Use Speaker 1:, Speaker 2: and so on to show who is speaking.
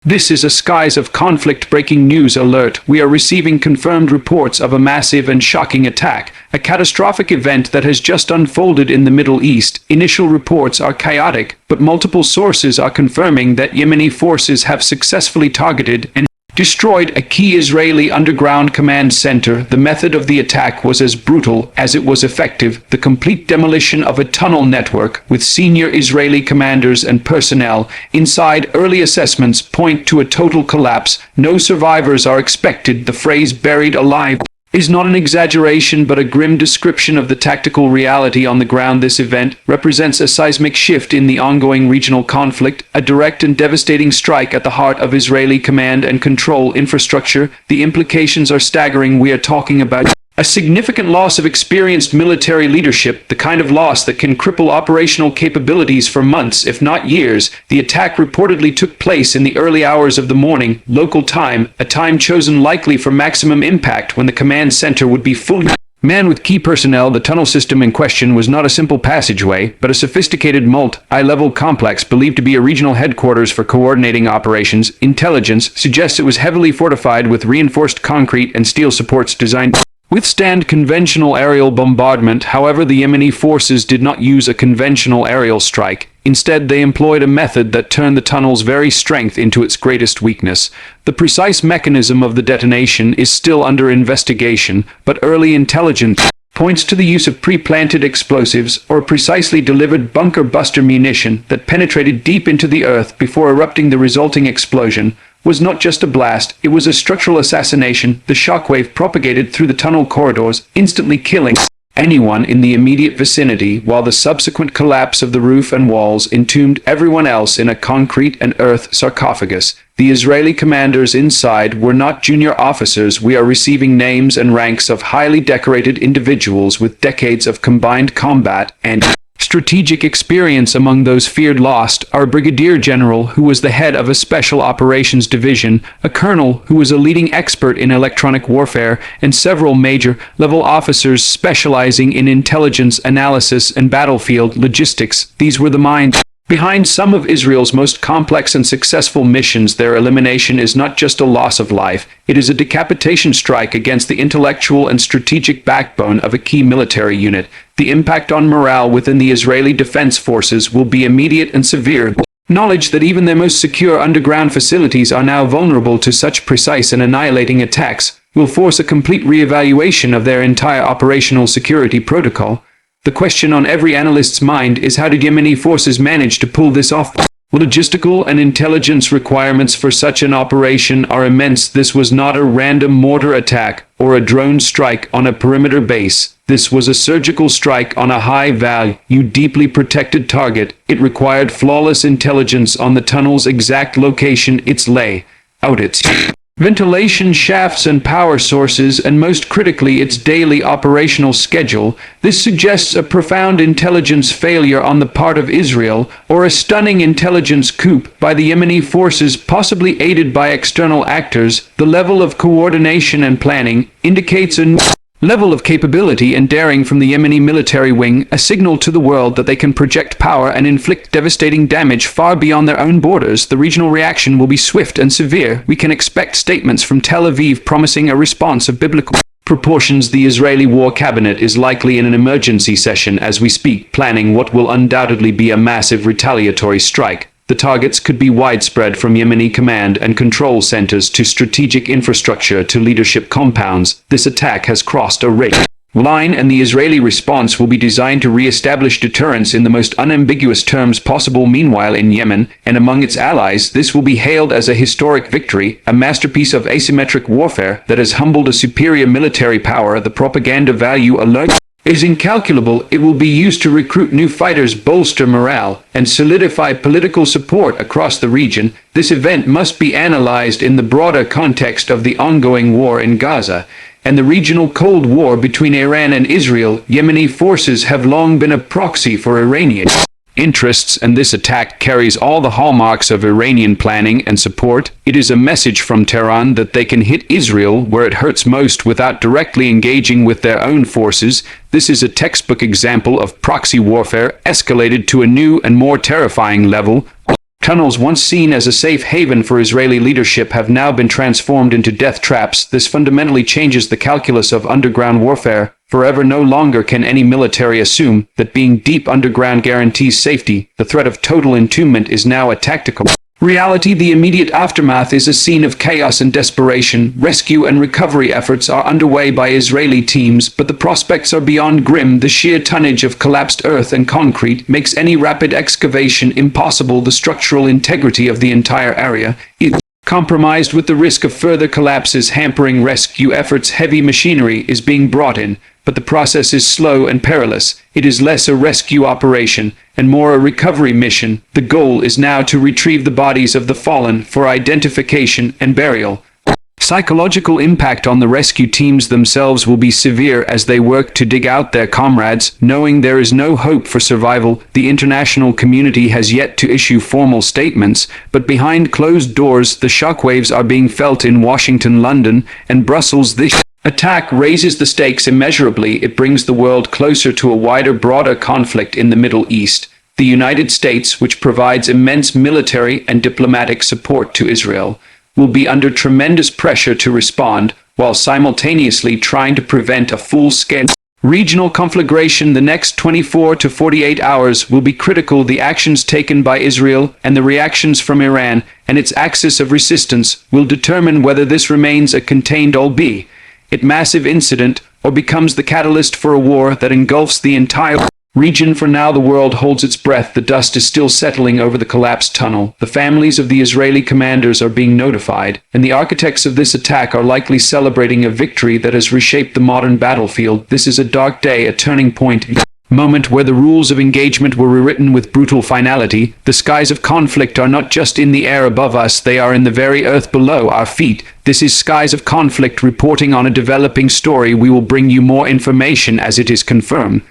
Speaker 1: This is a skies of conflict breaking news alert. We are receiving confirmed reports of a massive and shocking attack, a catastrophic event that has just unfolded in the Middle East. Initial reports are chaotic, but multiple sources are confirming that Yemeni forces have successfully targeted and destroyed a key Israeli underground command center. The method of the attack was as brutal as it was effective: the complete demolition of a tunnel network with senior Israeli commanders and personnel inside. Early assessments point to a total collapse. No survivors are expected. The phrase "buried alive" is not an exaggeration but a grim description of the tactical reality on the ground. This event represents a seismic shift in the ongoing regional conflict, a direct and devastating strike at the heart of Israeli command and control infrastructure. The implications are staggering. We are talking about a significant loss of experienced military leadership, the kind of loss that can cripple operational capabilities for months, if not years. The attack reportedly took place in the early hours of the morning, local time, a time chosen likely for maximum impact when the command center would be fully manned with key personnel. The tunnel system in question was not a simple passageway, but a sophisticated multi-level complex believed to be a regional headquarters for coordinating operations. Intelligence suggests it was heavily fortified with reinforced concrete and steel supports designed to withstand conventional aerial bombardment. However, the Yemeni forces did not use a conventional aerial strike. Instead, they employed a method that turned the tunnel's very strength into its greatest weakness. The precise mechanism of the detonation is still under investigation, but early intelligence points to the use of pre-planted explosives or precisely delivered bunker-buster munition that penetrated deep into the earth before erupting. The resulting explosion was not just a blast, it was a structural assassination. The shockwave propagated through the tunnel corridors, instantly killing anyone in the immediate vicinity, while the subsequent collapse of the roof and walls entombed everyone else in a concrete and earth sarcophagus. The Israeli commanders inside were not junior officers. We are receiving names and ranks of highly decorated individuals with decades of combined combat and strategic experience. Among those feared lost are a brigadier general who was the head of a special operations division, a colonel who was a leading expert in electronic warfare, and several major-level officers specializing in intelligence analysis and battlefield logistics. These were the minds behind some of Israel's most complex and successful missions. Their elimination is not just a loss of life, it is a decapitation strike against the intellectual and strategic backbone of a key military unit. The impact on morale within the Israeli Defense Forces will be immediate and severe. Knowledge that even their most secure underground facilities are now vulnerable to such precise and annihilating attacks will force a complete re-evaluation of their entire operational security protocol. The question on every analyst's mind is, how did Yemeni forces manage to pull this off? Logistical and intelligence requirements for such an operation are immense. This was not a random mortar attack or a drone strike on a perimeter base. This was a surgical strike on a high-value, deeply protected target. It required flawless intelligence on the tunnel's exact location, its layout, its ventilation shafts and power sources, and most critically, its daily operational schedule. This suggests a profound intelligence failure on the part of Israel, or a stunning intelligence coup by the Yemeni forces, possibly aided by external actors. The level of coordination and planning indicates a level of capability and daring from the Yemeni military wing, a signal to the world that they can project power and inflict devastating damage far beyond their own borders. The regional reaction will be swift and severe. We can expect statements from Tel Aviv promising a response of biblical proportions. The Israeli War Cabinet is likely in an emergency session as we speak, planning what will undoubtedly be a massive retaliatory strike. The targets could be widespread, from Yemeni command and control centers to strategic infrastructure to leadership compounds. This attack has crossed a red line, and the Israeli response will be designed to re-establish deterrence in the most unambiguous terms possible. Meanwhile, in Yemen and among its allies, this will be hailed as a historic victory, a masterpiece of asymmetric warfare that has humbled a superior military power. The propaganda value alone is incalculable. It will be used to recruit new fighters, bolster morale, and solidify political support across the region. This event must be analyzed in the broader context of the ongoing war in Gaza and the regional Cold War between Iran and Israel. Yemeni forces have long been a proxy for Iranian interests, and this attack carries all the hallmarks of Iranian planning and support. It is a message from Tehran that they can hit Israel where it hurts most without directly engaging with their own forces. This is a textbook example of proxy warfare escalated to a new and more terrifying level. Tunnels once seen as a safe haven for Israeli leadership have now been transformed into death traps. This fundamentally changes the calculus of underground warfare. Forever no longer can any military assume that being deep underground guarantees safety. The threat of total entombment is now a tactical reality. The immediate aftermath is a scene of chaos and desperation. Rescue and recovery efforts are underway by Israeli teams, but the prospects are beyond grim. The sheer tonnage of collapsed earth and concrete makes any rapid excavation impossible. The structural integrity of the entire area is compromised, with the risk of further collapses hampering rescue efforts. Heavy machinery is being brought in, but the process is slow and perilous. It is less a rescue operation and more a recovery mission. The goal is now to retrieve the bodies of the fallen for identification and burial. Psychological impact on the rescue teams themselves will be severe as they work to dig out their comrades, knowing there is no hope for survival. The international community has yet to issue formal statements, but behind closed doors, the shockwaves are being felt in Washington, London, and Brussels. This attack raises the stakes immeasurably. It brings the world closer to a wider, broader conflict in the Middle East. The United States, which provides immense military and diplomatic support to Israel, will be under tremendous pressure to respond, while simultaneously trying to prevent a full-scale regional conflagration. The next 24 to 48 hours will be critical. The actions taken by Israel and the reactions from Iran and its axis of resistance will determine whether this remains a contained, albeit massive incident, or becomes the catalyst for a war that engulfs the entire region. For now, the world holds its breath. The dust is still settling over the collapsed tunnel. The families of the Israeli commanders are being notified, and the architects of this attack are likely celebrating a victory that has reshaped the modern battlefield. This is a dark day, a turning point moment where the rules of engagement were rewritten with brutal finality. The skies of conflict are not just in the air above us, they are in the very earth below our feet. This is Skies of Conflict reporting on a developing story. We will bring you more information as it is confirmed.